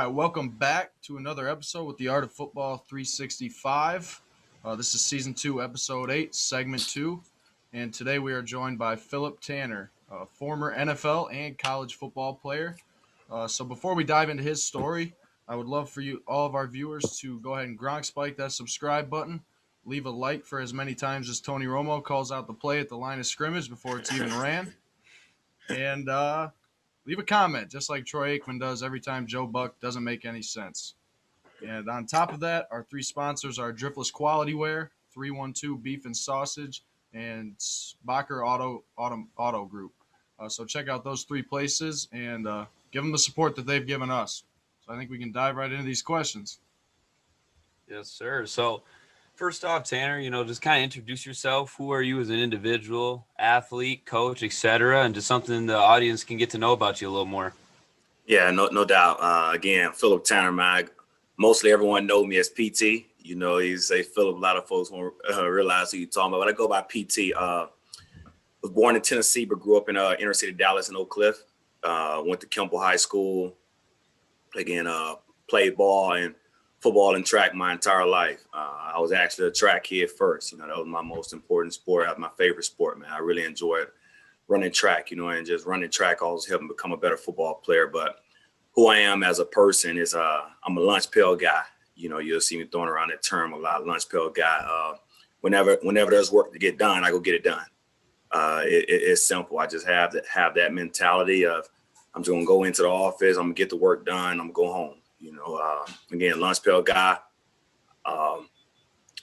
Welcome back to another episode with the Art of Football 365. This is Season 2, Episode 8, Segment 2. And today we are joined by Phillip Tanner, a former NFL and college football player. So before we dive into his story, I would love for you, all of our viewers, to go ahead and Gronk spike that subscribe button. Leave a like for as many times as Tony Romo calls out the play at the line of scrimmage before it's even ran. And leave a comment, just like Troy Aikman does every time Joe Buck doesn't make any sense. And on top of that, our three sponsors are Driftless Quality Wear, 312 Beef and Sausage, and Bacher Auto Group. So check out those three places and give them the support that they've given us. So I think we can dive right into these questions. Yes, sir. So, first off, Tanner, just kind of introduce yourself. Who are you as an individual, athlete, coach, etc., and just something the audience can get to know about you a little more. Yeah, no doubt. Again, Phillip Tanner, man. Mostly everyone know me as PT. You say Phillip, a lot of folks won't realize who you're talking about. But I go by PT. Was born in Tennessee, but grew up in inner city Dallas and Oak Cliff. Went to Kemple High School. Again, played ball and football and track my entire life. I was actually a track kid first. That was my most important sport. That was my favorite sport, man. I really enjoyed running track, and just running track always helped me become a better football player. But who I am as a person is I'm a lunch pail guy. You'll see me throwing around that term a lot, lunch pail guy. Whenever there's work to get done, I go get it done. It's simple. I just have that mentality of I'm just going to go into the office. I'm going to get the work done. I'm going to go home. Again, lunch pail guy,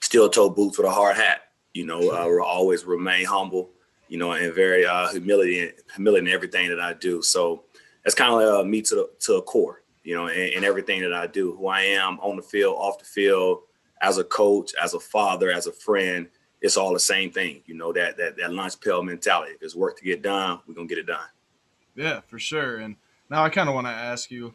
steel toe boots with a hard hat. Will always remain humble, and very humility in everything that I do. So that's kind of me to a core, in everything that I do. Who I am on the field, off the field, as a coach, as a father, as a friend. It's all the same thing. That lunch pail mentality. If there's work to get done, we're gonna get it done. Yeah, for sure. And now I kind of want to ask you.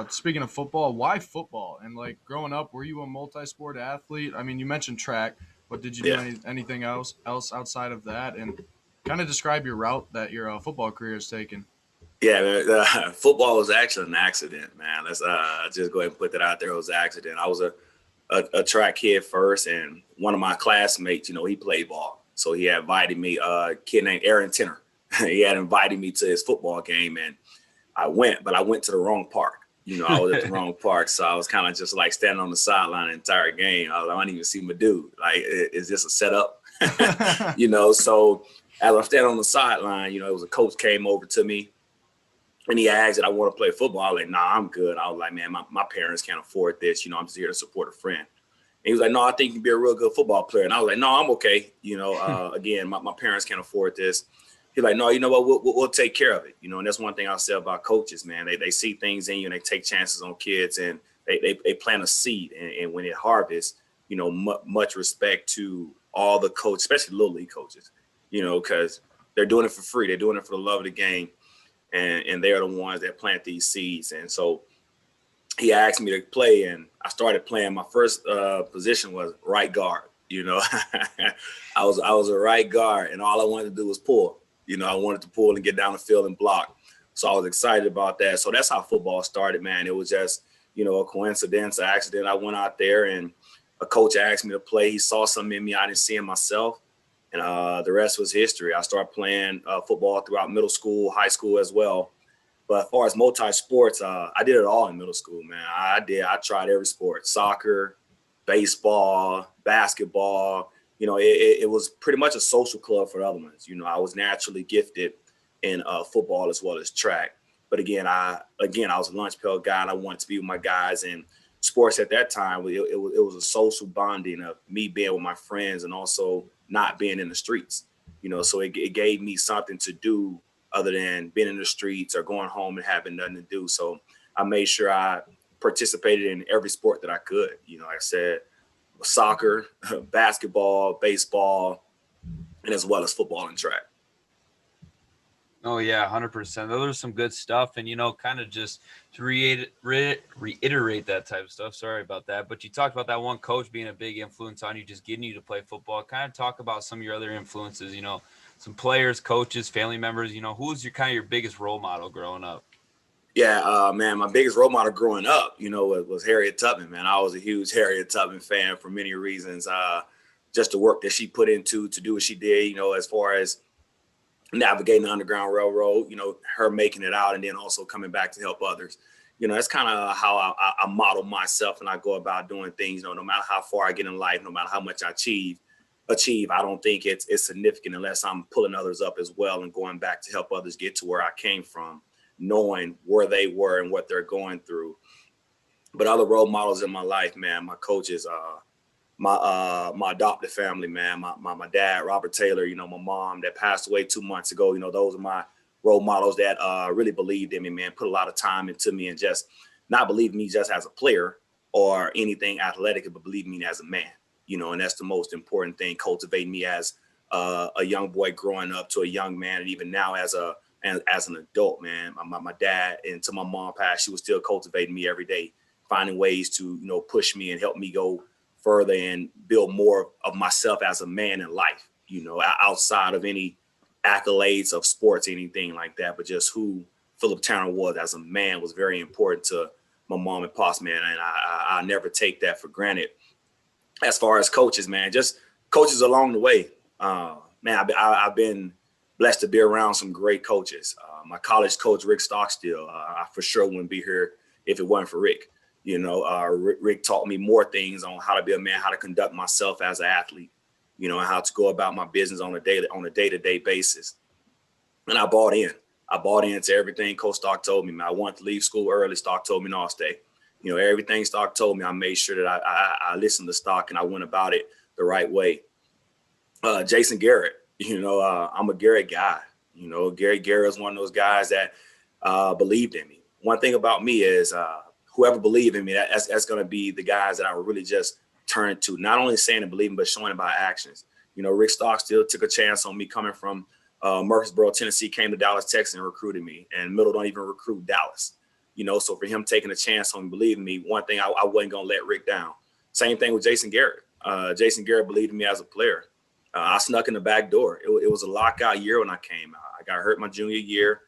Speaking of football, why football? And growing up, were you a multi-sport athlete? I mean, you mentioned track, but did you do anything else outside of that? And kind of describe your route that your football career has taken. Yeah, man, football was actually an accident, man. Let's just go ahead and put that out there. It was an accident. I was a track kid first, and one of my classmates, he played ball. So he had invited me, a kid named Aaron Tanner. He had invited me to his football game, and I went, but I went to the wrong park. I was at the wrong park, so I was kind of just standing on the sideline the entire game. I didn't even see my dude. Is this a setup? So as I'm standing on the sideline, it was a coach came over to me, and he asked that I want to play football. I was like, nah, I'm good. I was like, man, my parents can't afford this. I'm just here to support a friend. And he was like, no, I think you can be a real good football player. And I was like, no, I'm okay. Again, my parents can't afford this. He's like, no, you know what? We'll take care of it. And that's one thing I'll say about coaches, man. They see things in you and they take chances on kids and they plant a seed. And when it harvests, much respect to all the coaches, especially little league coaches, because they're doing it for free. They're doing it for the love of the game. And they're the ones that plant these seeds. And so he asked me to play, and I started playing. My first position was right guard. I was a right guard, and all I wanted to do was pull. I wanted to pull and get down the field and block. So I was excited about that. So that's how football started, man. It was just, a coincidence, an accident. I went out there, and a coach asked me to play. He saw something in me I didn't see in myself. And the rest was history. I started playing football throughout middle school, high school as well. But as far as multi-sports, I did it all in middle school, man. I tried every sport: soccer, baseball, basketball. It was pretty much a social club for the other ones. I was naturally gifted in football as well as track. But again, I was a lunch pail guy, and I wanted to be with my guys. And sports at that time, it was a social bonding of me being with my friends and also not being in the streets. So it gave me something to do other than being in the streets or going home and having nothing to do. So I made sure I participated in every sport that I could. Like I said, soccer, basketball, baseball, and as well as football and track. Oh, yeah, 100%. Those are some good stuff. And, kind of just to reiterate that type of stuff. Sorry about that. But you talked about that one coach being a big influence on you, just getting you to play football. Kind of talk about some of your other influences, some players, coaches, family members. Who's your biggest role model growing up? Yeah, man, my biggest role model growing up, was Harriet Tubman, man. I was a huge Harriet Tubman fan for many reasons. Just the work that she put into to do what she did, as far as navigating the Underground Railroad, her making it out and then also coming back to help others. That's kind of how I model myself and I go about doing things. No matter how far I get in life, no matter how much I achieve, I don't think it's significant unless I'm pulling others up as well and going back to help others get to where I came from, knowing where they were and what they're going through. But other role models in my life, man, my coaches, my adopted family, man, my dad, Robert Taylor, my mom that passed away 2 months ago, those are my role models that really believed in me, man, put a lot of time into me and just not believe me just as a player or anything athletic, but believe me as a man, and that's the most important thing, cultivating me as a young boy growing up to a young man. And even now as an adult, man, my dad, and to my mom passed, she was still cultivating me every day, finding ways to, push me and help me go further and build more of myself as a man in life, outside of any accolades of sports, anything like that, but just who Phillip Tanner was as a man was very important to my mom and pops, man. And I never take that for granted. As far as coaches, man, just coaches along the way. Man, I've been blessed to be around some great coaches. My college coach, Rick Stockstill, I for sure wouldn't be here if it wasn't for Rick. Rick taught me more things on how to be a man, how to conduct myself as an athlete, and how to go about my business on a day-to-day basis. And I bought into everything Coach Stock told me, man. I wanted to leave school early. Stock told me, no, I'll stay. Everything Stock told me, I made sure that I listened to Stock and I went about it the right way. Jason Garrett, I'm a Garrett guy. Garrett is one of those guys that believed in me. One thing about me is whoever believed in me, that's going to be the guys that I would really just turn to, not only saying and believing, but showing it by actions. Rick Stockstill took a chance on me coming from Murfreesboro, Tennessee, came to Dallas, Texas, and recruited me. And Middle don't even recruit Dallas. So for him taking a chance on me, believing me, one thing I wasn't going to let Rick down. Same thing with Jason Garrett. Jason Garrett believed in me as a player. I snuck in the back door. It was a lockout year when I came out. I got hurt my junior year,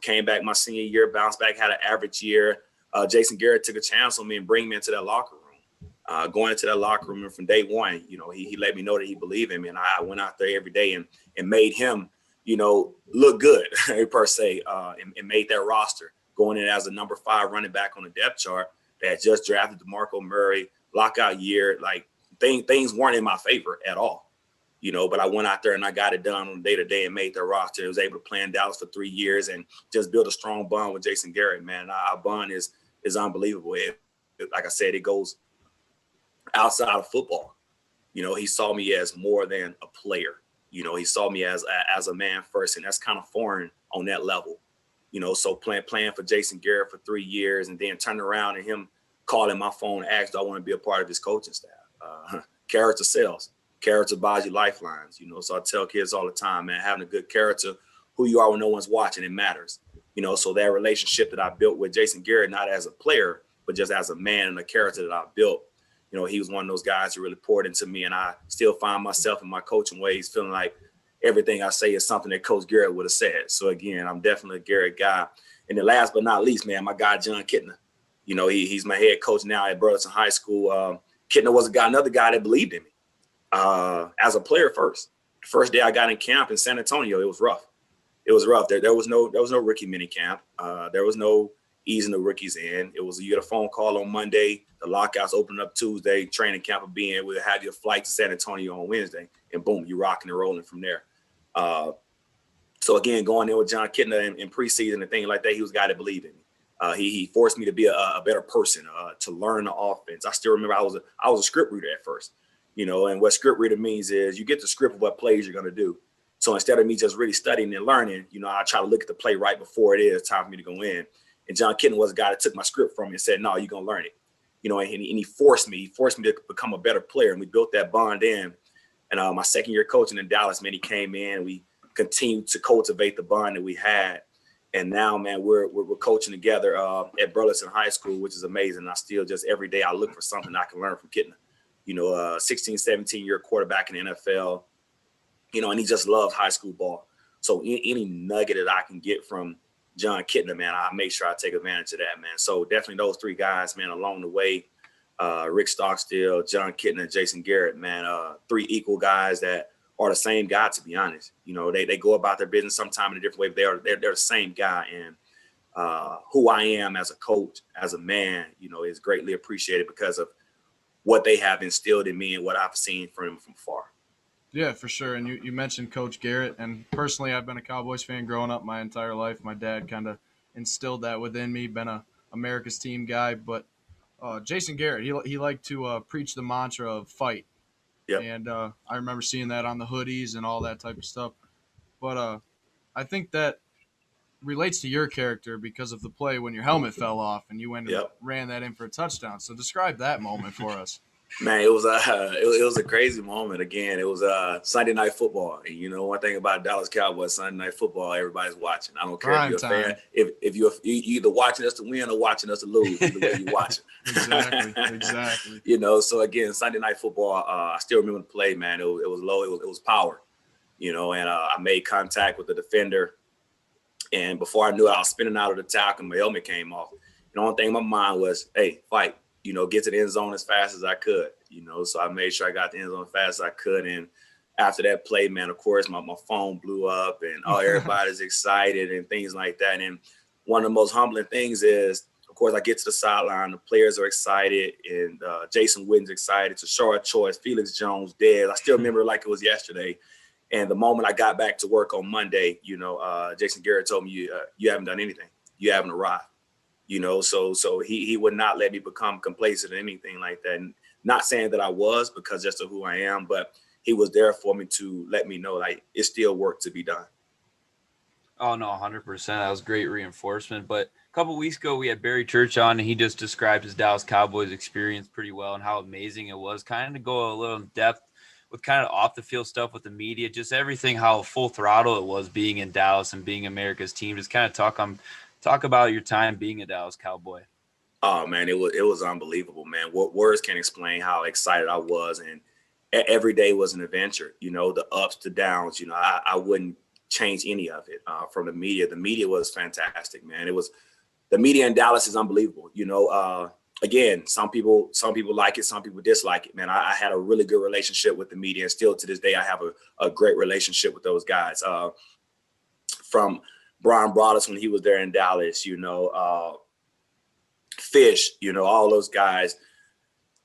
came back my senior year, bounced back, had an average year. Jason Garrett took a chance on me and bring me into that locker room. Going into that locker room, and from day one, he let me know that he believed in me, and I went out there every day and made him, look good per se, and made that roster, going in as a number 5 running back on the depth chart that just drafted DeMarco Murray, lockout year. Like things weren't in my favor at all. But I went out there and I got it done on day-to-day and made the roster. I was able to play in Dallas for 3 years and just build a strong bond with Jason Garrett, man. Our bond is unbelievable. Like I said, it goes outside of football. He saw me as more than a player. He saw me as a man first, and that's kind of foreign on that level. So playing for Jason Garrett for 3 years and then turning around and him calling my phone and asked, do I want to be a part of his coaching staff? Character sells. Character buys you lifelines, so I tell kids all the time, man, having a good character, who you are when no one's watching, it matters. So that relationship that I built with Jason Garrett, not as a player, but just as a man and a character that I built, he was one of those guys who really poured into me. And I still find myself in my coaching ways feeling like everything I say is something that Coach Garrett would have said. So again, I'm definitely a Garrett guy. And then last but not least, man, my guy, Jon Kitna, he's my head coach now at Burleson High School. Kitna was another guy that believed in me. As a player first. The first day I got in camp in San Antonio, it was rough. There was no rookie mini camp. There was no easing the rookies in. It was you get a phone call on Monday, the lockouts open up Tuesday, training camp will be in. We'll have your flight to San Antonio on Wednesday, and boom, you're rocking and rolling from there. So again, going in with Jon Kitna in preseason and things like that, he was a guy that believed in me. He forced me to be a better person, to learn the offense. I still remember I was a script reader at first. And what script reader means is you get the script of what plays you're going to do. So instead of me just really studying and learning, I try to look at the play right before it is time for me to go in. And Jon Kitna was a guy that took my script from me and said, no, you're going to learn it. And he forced me to become a better player. And we built that bond in. And my second year coaching in Dallas, man, he came in. We continued to cultivate the bond that we had. And now, man, we're coaching together at Burleson High School, which is amazing. And I still just every day I look for something I can learn from Kitna. 16, 17-year quarterback in the NFL, and he just loves high school ball. So any nugget that I can get from Jon Kitna, man, I make sure I take advantage of that, man. So definitely those three guys, man, along the way, Rick Stockstill, Jon Kitna, and Jason Garrett, man, three equal guys that are the same guy, to be honest. You know, they go about their business sometime in a different way, but they're the same guy. And who I am as a coach, as a man, you know, is greatly appreciated because of what they have instilled in me and what I've seen from them from far. Yeah, for sure. And you mentioned Coach Garrett, and personally, I've been a Cowboys fan growing up my entire life. My dad kind of instilled that within me, been a America's team guy. But Jason Garrett, he liked to preach the mantra of fight. Yep. And I remember seeing that on the hoodies and all that type of stuff. But I think that relates to your character because of the play when your helmet fell off and you went and ran that in for a touchdown. So describe that moment for us. Man, it was a crazy moment. Again, it was Sunday Night Football. And you know, one thing about Dallas Cowboys, Sunday Night Football, everybody's watching. I don't care Prime if you're a fan. If you're either watching us to win or watching us to lose, either way you're watching. Exactly. You know, so again, Sunday Night Football, I still remember the play, man. It was low. It was power. You know, and I made contact with the defender. And before I knew it, I was spinning out of the tackle and my helmet came off. And the only thing in my mind was, hey, fight. You know, get to the end zone as fast as I could, you know, so I made sure I got the end zone as fast as I could. And after that play, man, of course, my phone blew up and everybody's excited and things like that. And one of the most humbling things is, of course, I get to the sideline, the players are excited, and Jason Witten's excited. It's a short choice. Felix Jones dead. I still remember it like it was yesterday. And the moment I got back to work on Monday, you know, Jason Garrett told me, you haven't done anything. You haven't arrived. You know, so he would not let me become complacent or anything like that. And not saying that I was, because just of who I am, but he was there for me to let me know, like, it's still work to be done. Oh, no, 100%. That was great reinforcement. But a couple weeks ago, we had Barry Church on, and he just described his Dallas Cowboys experience pretty well and how amazing it was. Kind of to go a little in depth with kind of off the field stuff with the media, just everything, how full throttle it was being in Dallas and being America's team. Just kind of talk about your time being a Dallas Cowboy. Oh man, it was unbelievable, man. What words can't explain how excited I was, and every day was an adventure. You know, the ups to downs. You know, I wouldn't change any of it. From the media, was fantastic, man. It was, the media in Dallas is unbelievable. You know, again, some people like it, some people dislike it, man. I had a really good relationship with the media, and still to this day, I have a great relationship with those guys. From Brian Broaddus when he was there in Dallas, you know, Fish, you know, all those guys,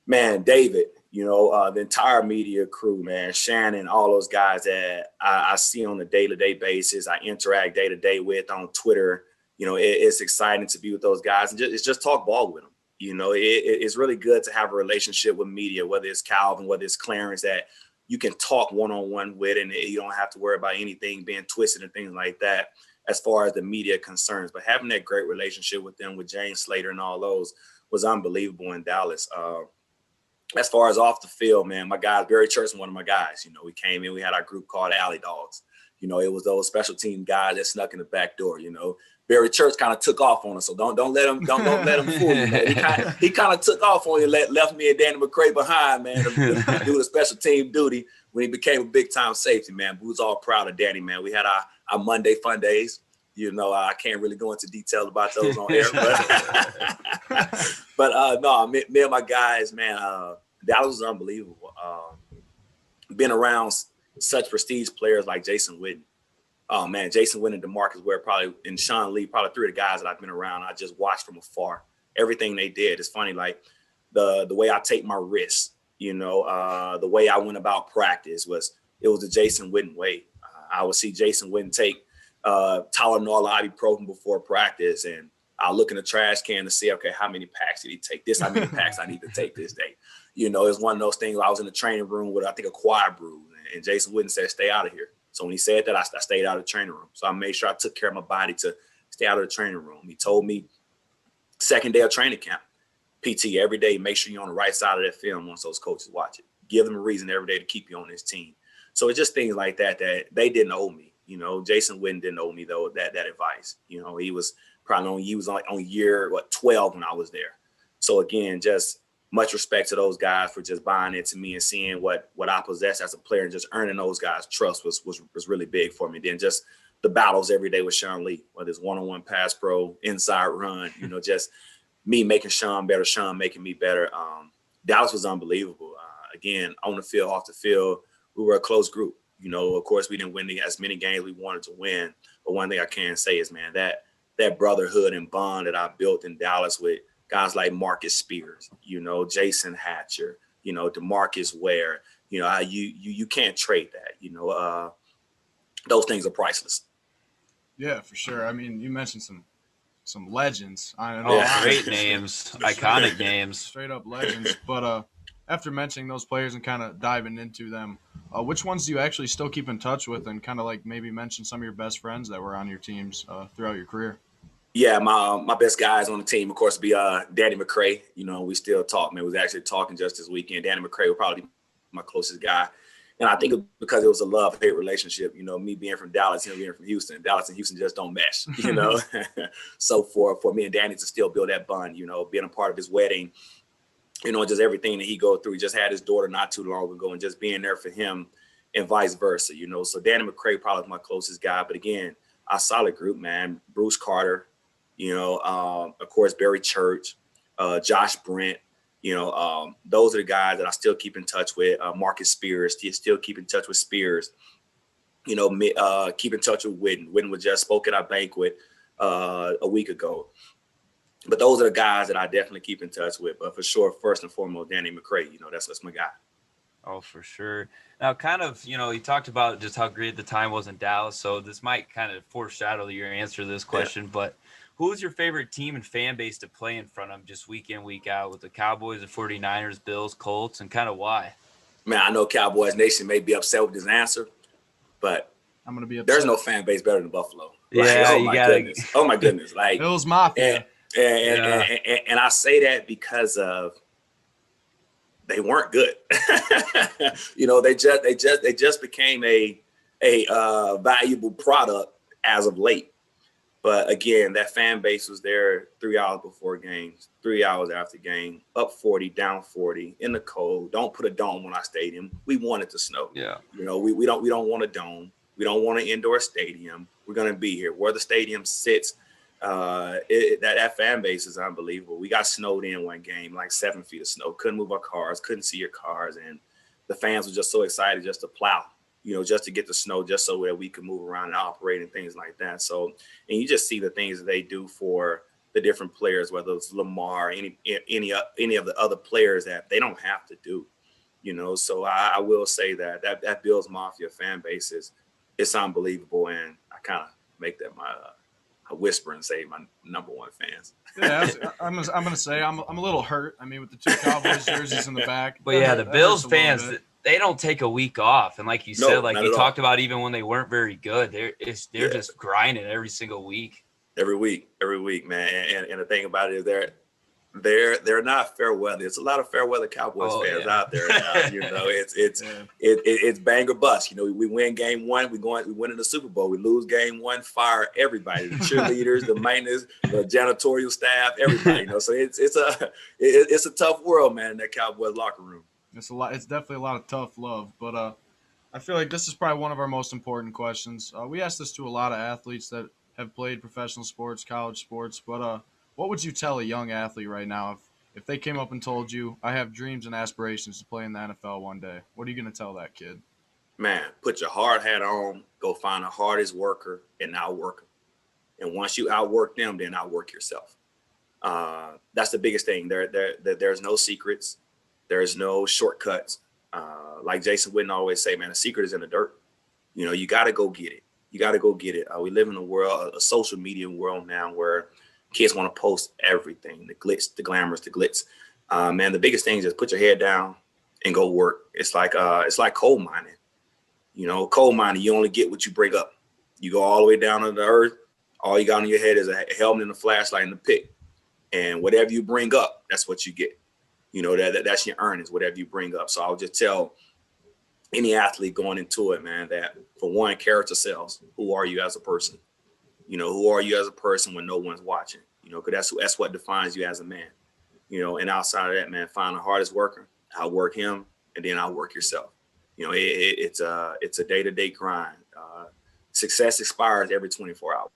man, David, you know, the entire media crew, man, Shannon, all those guys that I see on a day-to-day basis, I interact day-to-day with on Twitter. You know, it's exciting to be with those guys and just talk ball with them. You know, it's really good to have a relationship with media, whether it's Calvin, whether it's Clarence, that you can talk one-on-one with, and you don't have to worry about anything being twisted and things like that as far as the media concerns. But having that great relationship with them, with James Slater and all those, was unbelievable in Dallas. As far as off the field, man, my guy, Barry Church, one of my guys. You know, we came in, we had our group called Alley Dogs. You know, it was those special team guys that snuck in the back door. You know, Barry Church kind of took off on us, so don't let him fool you, man. He kind of took off on you, left me and Danny McCray behind, man, to do the special team duty when he became a big time safety, man. We was all proud of Danny, man. We had our Monday fun days. You know, I can't really go into detail about those on air, but no, me and my guys, man, Dallas was unbelievable. Been around such prestige players like Jason Witten. Oh man, Jason Witten and DeMarcus Ware, and Sean Lee, probably three of the guys that I've been around. I just watched from afar. Everything they did. It's funny, like the way I take my risks, you know, the way I went about practice was the Jason Witten way. I would see Jason Witten take Tylenol or ibuprofen before practice, and I'll look in the trash can to see, okay, how many packs did he take? How many packs I need to take this day? You know, it's one of those things where I was in the training room with, I think, a quad brew, and Jason Witten said, stay out of here. So when he said that, I stayed out of the training room. So I made sure I took care of my body to stay out of the training room. He told me second day of training camp, PT, every day, make sure you're on the right side of that film once those coaches watch it. Give them a reason every day to keep you on this team. So it's just things like that they didn't owe me. You know, Jason Witten didn't owe me, though, that advice. You know, he was on year 12 when I was there. So again, just much respect to those guys for just buying into me and seeing what I possess as a player, and just earning those guys' trust was really big for me. Then just the battles every day with Sean Lee, whether it's one-on-one pass pro, inside run, just me making Sean better, Sean making me better. Dallas was unbelievable. Again, on the field, off the field, we were a close group. Of course, we didn't win as many games we wanted to win. But one thing I can say is, man, that brotherhood and bond that I built in Dallas with guys like Marcus Spears, Jason Hatcher, DeMarcus Ware, you can't trade that. Those things are priceless. Yeah, for sure. I mean, you mentioned some legends. I know. Oh, great names, iconic names, straight up legends. But after mentioning those players and kind of diving into them, which ones do you actually still keep in touch with, and kind of like maybe mention some of your best friends that were on your teams throughout your career? Yeah, my best guys on the team, of course, be Danny McCray. We still talk, man. We was actually talking just this weekend. Danny McCray will probably be my closest guy. And I think because it was a love-hate relationship, me being from Dallas, him being from Houston. Dallas and Houston just don't mesh, So for me and Danny to still build that bond, being a part of his wedding, just everything that he go through. He just had his daughter not too long ago, and just being there for him and vice versa, So Danny McCray probably my closest guy. But again, our solid group, man. Bruce Carter, of course, Barry Church, Josh Brent. Those are the guys that I still keep in touch with. Marcus Spears, still keep in touch with Spears. Keep in touch with Witten. Witten was just spoke at our banquet a week ago. But those are the guys that I definitely keep in touch with. But for sure, first and foremost, Danny McCray, that's my guy. Oh, for sure. Now, kind of, you talked about just how great the time was in Dallas. So this might kind of foreshadow your answer to this question. But who is your favorite team and fan base to play in front of just week in, week out with the Cowboys, the 49ers, Bills, Colts, and kind of why? Man, I know Cowboys Nation may be upset with this answer, but I'm going to be upset. There's no fan base better than Buffalo. Goodness. Oh, my goodness. Like Bills Mafia. And I say that because of they weren't good. They just became a valuable product as of late. But again, that fan base was there 3 hours before games, 3 hours after game, up 40, down 40, in the cold. Don't put a dome on our stadium. We want it to snow. Yeah. We don't want a dome. We don't want an indoor stadium. We're gonna be here where the stadium sits. That fan base is unbelievable. We got snowed in one game, like 7 feet of snow. Couldn't move our cars, couldn't see your cars, and the fans were just so excited just to plow. Just to get the snow, just so that we could move around and operate and things like that. So, and you just see the things that they do for the different players, whether it's Lamar, any of the other players that they don't have to do, So I will say that Bills Mafia fan base it's unbelievable, and I kind of make that my I whisper and say my number one fans. Yeah, I'm gonna say I'm a little hurt. I mean, with the two Cowboys jerseys in the back. But yeah, the Bills fans, they don't take a week off, and like you said, like you talked about, even when they weren't very good, they're just grinding every single week. Every week, man. And the thing about it is they're not fair weather. It's a lot of fair weather Cowboys fans out there now. It's bang or bust. We win game one, we win in the Super Bowl. We lose game one, fire everybody, the cheerleaders, the maintenance, the janitorial staff, everybody. So it's a tough world, man, in that Cowboys locker room. It's definitely a lot of tough love, but I feel like this is probably one of our most important questions. We ask this to a lot of athletes that have played professional sports, college sports, but what would you tell a young athlete right now if they came up and told you, I have dreams and aspirations to play in the NFL one day? What are you going to tell that kid? Man, put your hard hat on, go find the hardest worker and outwork them. And once you outwork them, then outwork yourself. That's the biggest thing. There's no secrets. There's no shortcuts. Like Jason Witten always say, man, the secret is in the dirt. You got to go get it. We live in a social media world now where kids want to post everything, the glitz, the glamours, the glitz. Man, the biggest thing is just put your head down and go work. It's like coal mining. Coal mining, you only get what you bring up. You go all the way down to the earth. All you got on your head is a helmet and a flashlight and a pick. And whatever you bring up, that's what you get. That's your earnings, whatever you bring up. So I would just tell any athlete going into it, man, that for one, character sells. Who are you as a person? Who are you as a person when no one's watching? Because that's what defines you as a man. And outside of that, man, find the hardest worker, outwork him, and then outwork yourself. It's a day-to-day grind. success expires every 24 hours.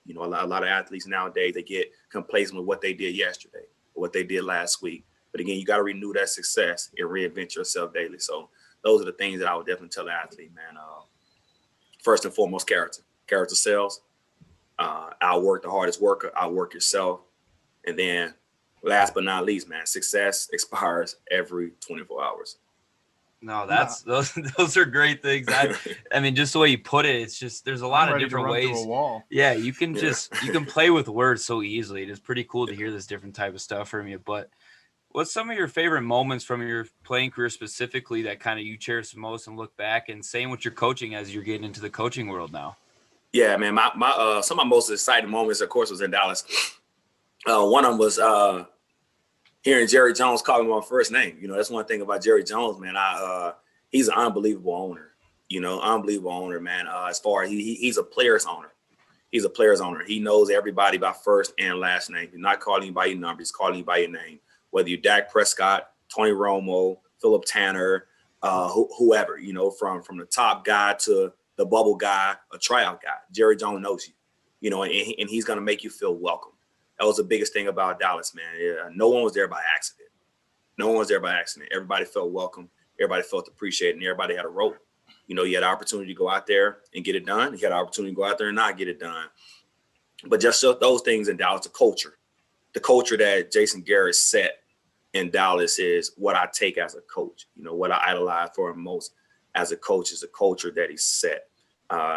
You know, a lot of athletes nowadays, they get complacent with what they did yesterday or what they did last week. But again, you got to renew that success and reinvent yourself daily. So those are the things that I would definitely tell the athlete, man. First and foremost, character. Character sells. Outwork the hardest worker. Outwork yourself. And then last but not least, man, success expires every 24 hours. No, those are great things. I mean, just the way you put it, it's just there's a lot of different ways. Yeah, you can play with words so easily. It is pretty cool to hear this different type of stuff from you. But what's some of your favorite moments from your playing career specifically that kind of you cherish the most and look back, and same with your coaching as you're getting into the coaching world now? Yeah, man, my some of my most exciting moments, of course, was in Dallas. One of them was hearing Jerry Jones call me my first name. You know, that's one thing about Jerry Jones, man. He's an unbelievable owner. You know, unbelievable owner, man. As far as he's a player's owner. He's a player's owner. He knows everybody by first and last name. He's not calling you by your number. He's calling you by your name. Whether you're Dak Prescott, Tony Romo, Phillip Tanner, whoever, you know, from the top guy to the bubble guy, a tryout guy. Jerry Jones knows you, you know, and he's going to make you feel welcome. That was the biggest thing about Dallas, man. No one was there by accident. No one was there by accident. Everybody felt welcome. Everybody felt appreciated, and everybody had a role. You know, you had an opportunity to go out there and get it done. You had an opportunity to go out there and not get it done. But just those things in Dallas, the culture that Jason Garrett set in Dallas is what I take as a coach. You know, what I idolize for him most as a coach is the culture that he set.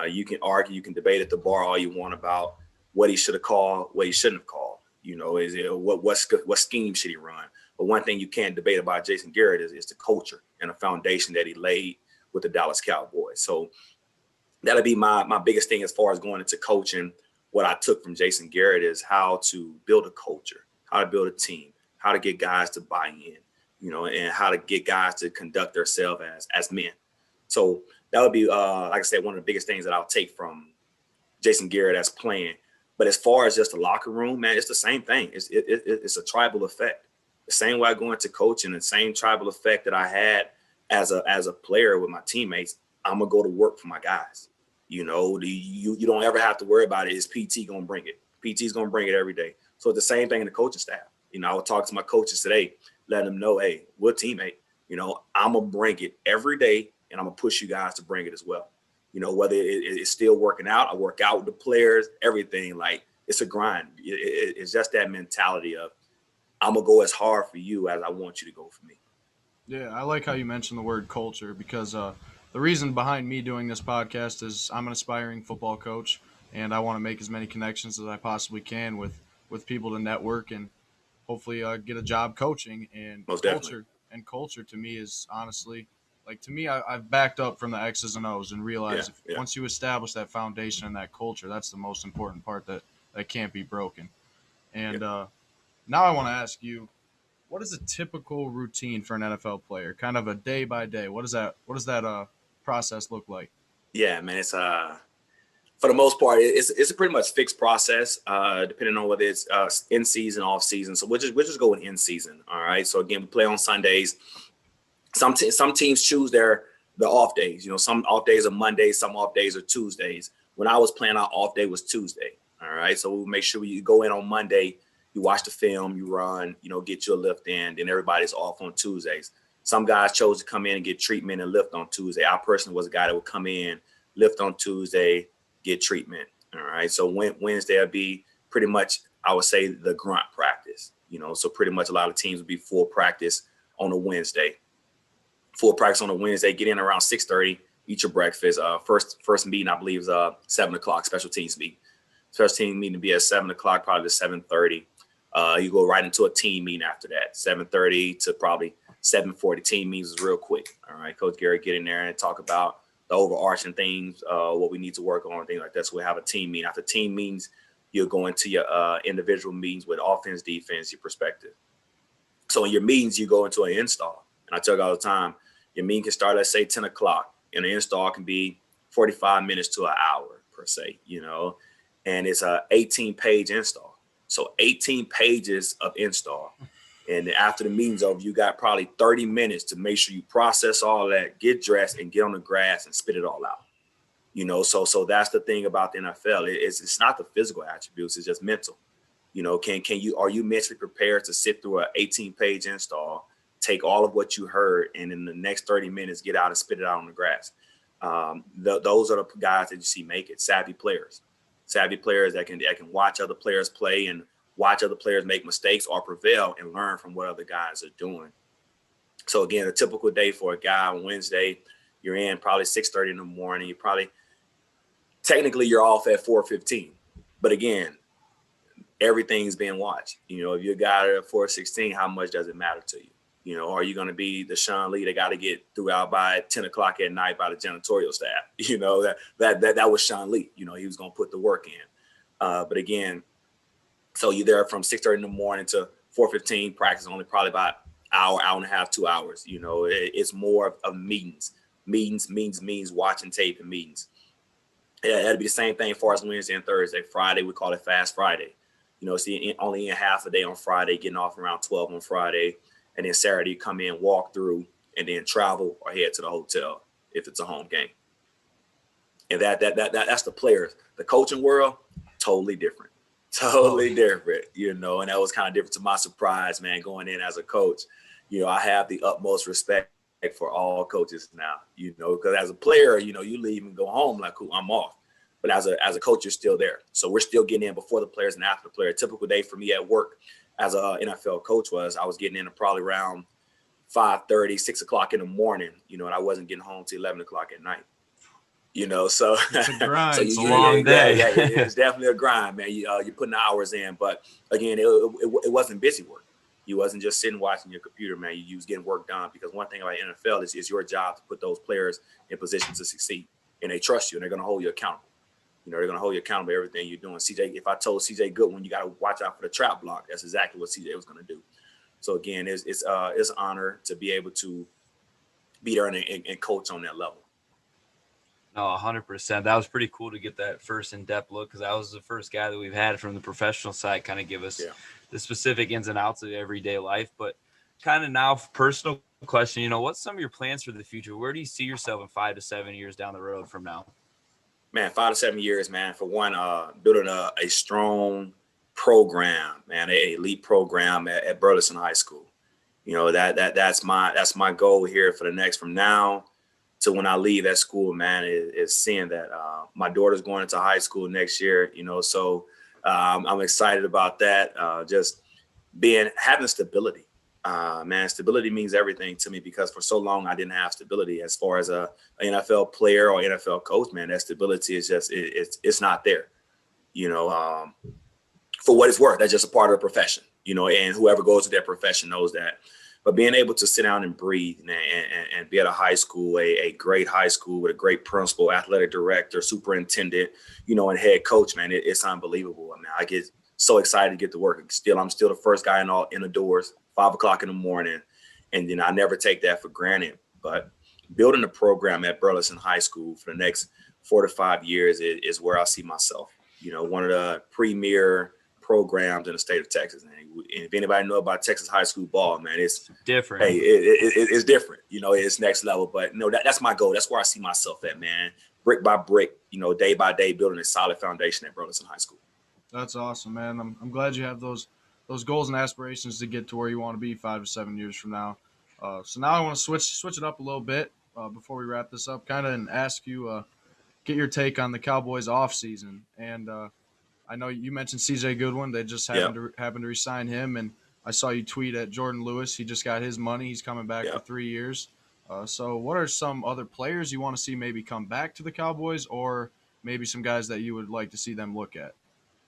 You can argue, you can debate at the bar all you want about what he should have called, what he shouldn't have called. You know, what scheme should he run? But one thing you can't debate about Jason Garrett is the culture and the foundation that he laid with the Dallas Cowboys. So that'll be my biggest thing as far as going into coaching. What I took from Jason Garrett is how to build a culture, how to build a team, how to get guys to buy in, you know, and how to get guys to conduct themselves as men. So that would be, like I said, one of the biggest things that I'll take from Jason Garrett as playing. But as far as just the locker room, man, it's the same thing. It's a tribal effect. The same way I go into coaching, the same tribal effect that I had as a player with my teammates, I'm going to go to work for my guys. You know, you don't ever have to worry about it. Is PT going to bring it? PT's going to bring it every day. So it's the same thing in the coaching staff. You know, I would talk to my coaches today, letting them know, hey, we're a teammate. You know, I'm going to bring it every day, and I'm going to push you guys to bring it as well. You know, whether it's still working out, I work out with the players, everything. Like, it's a grind. It's just that mentality of I'm going to go as hard for you as I want you to go for me. Yeah, I like how you mentioned the word culture because the reason behind me doing this podcast is I'm an aspiring football coach, and I want to make as many connections as I possibly can with people to network and hopefully get a job coaching. And Most definitely. culture to me is honestly – like, to me, I've backed up from the X's and O's and realized once you establish that foundation and that culture, that's the most important part that can't be broken. And now I want to ask you, what is a typical routine for an NFL player? Kind of a day by day. What does that process look like? Yeah, man, it's for the most part, it's a pretty much fixed process, depending on whether it's in season, off season. So we'll just go with in season. All right. So again, we play on Sundays. Some teams choose the off days. You know, some off days are Mondays, some off days are Tuesdays. When I was playing, our off day was Tuesday. All right. So we'll make sure you go in on Monday, you watch the film, you run, you know, get your lift in, then everybody's off on Tuesdays. Some guys chose to come in and get treatment and lift on Tuesday. I personally was a guy that would come in, lift on Tuesday, get treatment. All right. So Wednesday would be pretty much, I would say, the grunt practice. You know, so pretty much a lot of teams would be full practice on a Wednesday. Full practice on a Wednesday, get in around 6:30, eat your breakfast. First meeting, I believe, is 7 o'clock, special teams meeting. Special team meeting to be at 7 o'clock, probably to 7:30. You go right into a team meeting after that, 7:30 to probably 7:40. Team meetings is real quick. All right, Coach Garrett get in there and talk about the overarching things, what we need to work on, things like that. So we'll have a team meeting. After team meetings, you'll go into your individual meetings with offense, defense, your perspective. So in your meetings, you go into an install. And I tell you all the time, your meeting can start, let's say, 10 o'clock. And the install can be 45 minutes to an hour, per se, you know. And it's a 18-page install. So 18 pages of install. And then after the meeting's over, you got probably 30 minutes to make sure you process all that, get dressed, and get on the grass and spit it all out. So that's the thing about the NFL. It's not the physical attributes, it's just mental. Are you mentally prepared to sit through an 18-page install, take all of what you heard, and in the next 30 minutes get out and spit it out on the grass? Those are the guys that you see make it. Savvy players that can watch other players play and watch other players make mistakes or prevail and learn from what other guys are doing. So again, a typical day for a guy on Wednesday, you're in probably 6:30 in the morning. Technically you're off at 4:15, but again, everything's being watched. If you're a guy at 4:16, how much does it matter to you? Are you going to be the Sean Lee that got to get threw out by 10 o'clock at night by the janitorial staff? That was Sean Lee. He was going to put the work in. But again, so you're there from 6:30 in the morning to 4:15. Practice only probably about hour and a half, 2 hours. It's more of meetings, watching tape and meetings. Yeah, that'd be the same thing as far as Wednesday and Thursday. Friday, we call it Fast Friday. Only in half a day on Friday, getting off around 12 on Friday. And then Saturday, you come in, walk through, and then travel or head to the hotel if it's a home game. And that's the players. The coaching world, totally different. Totally different, and that was kind of different to my surprise, man, going in as a coach. I have the utmost respect for all coaches now, because as a player, you leave and go home like, cool, I'm off. But as a coach, you're still there. So we're still getting in before the players and after the player. A typical day for me at work as a NFL coach I was getting in at probably around 5:30, 6 o'clock in the morning, and I wasn't getting home till 11 o'clock at night. So it's a grind. It's a long day. Yeah, it's definitely a grind, man. You're putting the hours in, but again, it wasn't busy work. You wasn't just sitting watching your computer, man. You was getting work done, because one thing about NFL is your job to put those players in position to succeed, and they trust you, and they're going to hold you accountable. They're going to hold you accountable for everything you're doing. CJ, if I told CJ Goodwin, you got to watch out for the trap block, that's exactly what CJ was going to do. So again, it's an honor to be able to be there and coach on that level. No, 100%. That was pretty cool to get that first in-depth look, because that was the first guy that we've had from the professional side kind of give us the specific ins and outs of everyday life. But kind of now, personal question, what's some of your plans for the future? Where do you see yourself in 5 to 7 years down the road from now? Man, 5 to 7 years, man. For one, building a strong program, man, an elite program at Burleson High School. That's my goal here for the next, from now to when I leave that school, man, is seeing that my daughter's going into high school next year. So I'm excited about that. Just having stability. Man, stability means everything to me, because for so long I didn't have stability as far as an NFL player or NFL coach. Man, that stability is just it's not there. For what it's worth, that's just a part of the profession. And whoever goes to that profession knows that. But being able to sit down and breathe and be at a high school, a great high school with a great principal, athletic director, superintendent, and head coach, man, it's unbelievable. I mean, I get so excited to get to work. I'm still the first guy in the doors, 5 o'clock in the morning. And, I never take that for granted. But building a program at Burleson High School for the next 4 to 5 years is where I see myself. One of the premier programs in the state of Texas. And if anybody know about Texas high school ball, man, it's different. Hey, it's different. It's next level. But that's my goal. That's where I see myself at, man. Brick by brick, day by day, building a solid foundation at Burleson High School. That's awesome, man. I'm glad you have those goals and aspirations to get to where you want to be 5 to 7 years from now. So now I want to switch it up a little bit before we wrap this up, kind of, and ask you, get your take on the Cowboys offseason. And I know you mentioned C.J. Goodwin. They just happened to re-sign him, and I saw you tweet at Jordan Lewis. He just got his money. He's coming back for 3 years. So what are some other players you want to see maybe come back to the Cowboys, or maybe some guys that you would like to see them look at?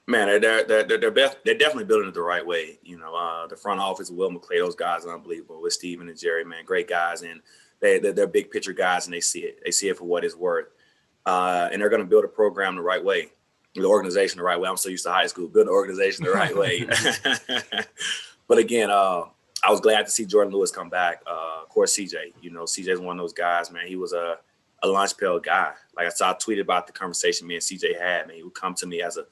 Man, they're definitely building it the right way. The front office, Will McClay, those guys are unbelievable. With Steven and Jerry, man, great guys, and they're big picture guys, and they see it. They see it for what it's worth, and they're going to build a program the right way, the organization the right way. I'm so used to high school, build an organization the right way. But again, I was glad to see Jordan Lewis come back. Of course, CJ. CJ's one of those guys, man. He was a lunch pail guy. Like I tweeted about the conversation me and CJ had. Man, he would come to me as a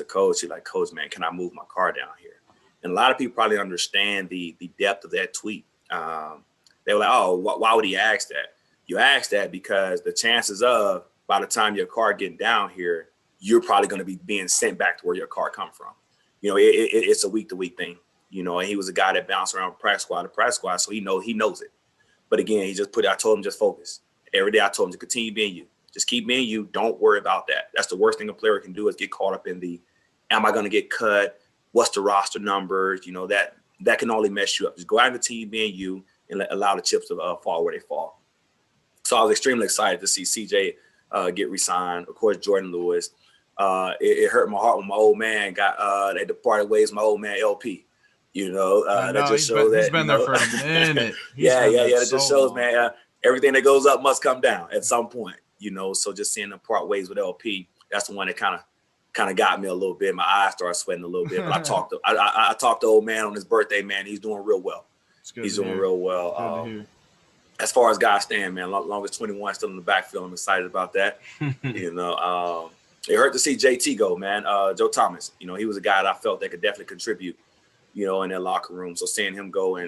coach. He's like, Coach, man, can I move my car down here? And a lot of people probably understand the depth of that tweet. They were like, oh, why would he ask that? You ask that because the chances of by the time your car getting down here, you're probably going to be being sent back to where your car come from. You know, it's a week-to-week thing. You know, and he was a guy that bounced around practice squad to practice squad, so he knows it. But again, I told him just focus. Every day I told him to continue being you. Just keep being you. Don't worry about that. That's the worst thing a player can do is get caught up in the, am I going to get cut? What's the roster numbers? You know, that can only mess you up. Just go out and continue being you and allow the chips to fall where they fall. So I was extremely excited to see CJ get re-signed. Of course, Jordan Lewis. It hurt my heart when my old man they departed ways. My old man LP. You know, that just shows that he's been there for a minute. It just shows, man. Everything that goes up must come down at some point. You know, so just seeing them part ways with LP, that's the one that kind of got me a little bit. My eyes started sweating a little bit. But I talked to old man on his birthday, man. He's doing real well. He's doing real well. As far as guys stand, man, long as 21 still in the backfield, I'm excited about that. You know, it hurt to see JT go, man. Joe Thomas, you know, he was a guy that I felt that could definitely contribute, you know, in their locker room. So seeing him go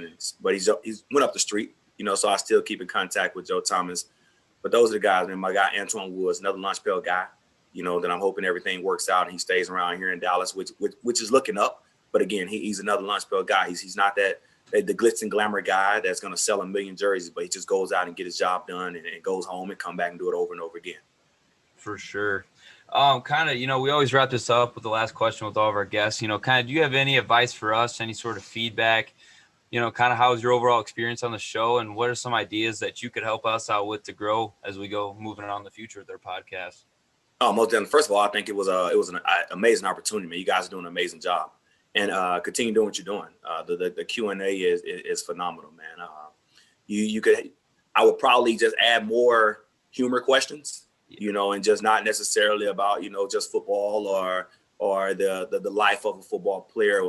but he's went up the street, you know, so I still keep in contact with Joe Thomas. But those are the guys, man. My guy, Antoine Woods, another lunch pail guy, you know, that I'm hoping everything works out and he stays around here in Dallas, which is looking up. But again, he's another lunch pail guy. He's not the glitz and glamour guy that's going to sell 1 million jerseys, but he just goes out and get his job done and goes home and come back and do it over and over again. For sure. Kind of, you know, we always wrap this up with the last question with all of our guests. You know, kind of, do you have any advice for us, any sort of feedback? You know, kind of how was your overall experience on the show, and what are some ideas that you could help us out with to grow as we go moving on in the future with their podcast? Oh, most definitely. First of all, I think it was an amazing opportunity, man. You guys are doing an amazing job, and continue doing what you're doing. The Q&A is phenomenal, man. I would probably just add more humor questions, you know, and just not necessarily about, you know, just football or the life of a football player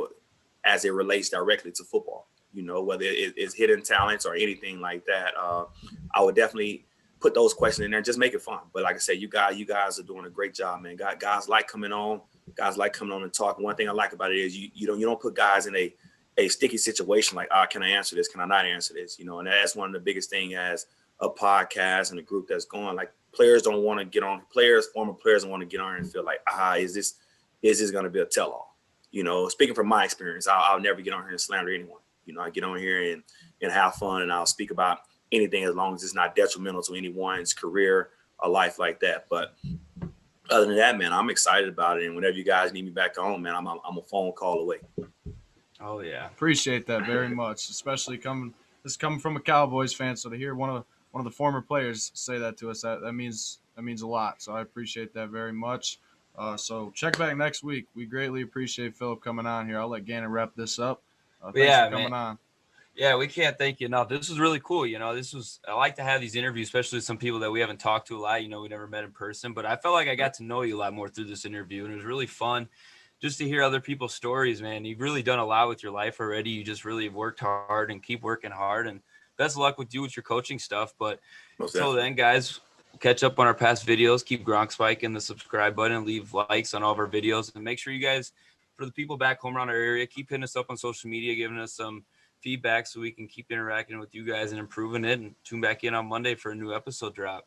as it relates directly to football. You know, whether it's hidden talents or anything like that, I would definitely put those questions in there and just make it fun. But like I said, you guys are doing a great job, man. Guys like coming on and talking. One thing I like about it is you don't put guys in a sticky situation like, can I answer this? Can I not answer this? You know, and that's one of the biggest thing as a podcast and a group that's going. Like players don't want to get on. Former players don't want to get on and feel like, is this going to be a tell-all? You know, speaking from my experience, I'll never get on here and slander anyone. You know, I get on here and have fun, and I'll speak about anything as long as it's not detrimental to anyone's career or life like that. But other than that, man, I'm excited about it. And whenever you guys need me back on, man, I'm a phone call away. Oh yeah, appreciate that very much, especially coming from a Cowboys fan. So to hear one of the former players say that to us, that means a lot. So I appreciate that very much. So check back next week. We greatly appreciate Phillip coming on here. I'll let Gannon wrap this up. Thanks for coming on. Yeah, we can't thank you enough. This was really cool. You know, I like to have these interviews, especially with some people that we haven't talked to a lot. You know, we never met in person, but I felt like I got to know you a lot more through this interview, and it was really fun just to hear other people's stories, man. You've really done a lot with your life already. You just really worked hard and keep working hard, and best of luck with you with your coaching stuff. But until then, guys, catch up on our past videos. Keep Gronk spiking the subscribe button, leave likes on all of our videos, and make sure you guys, for the people back home around our area, keep hitting us up on social media, giving us some feedback so we can keep interacting with you guys and improving it, and tune back in on Monday for a new episode drop.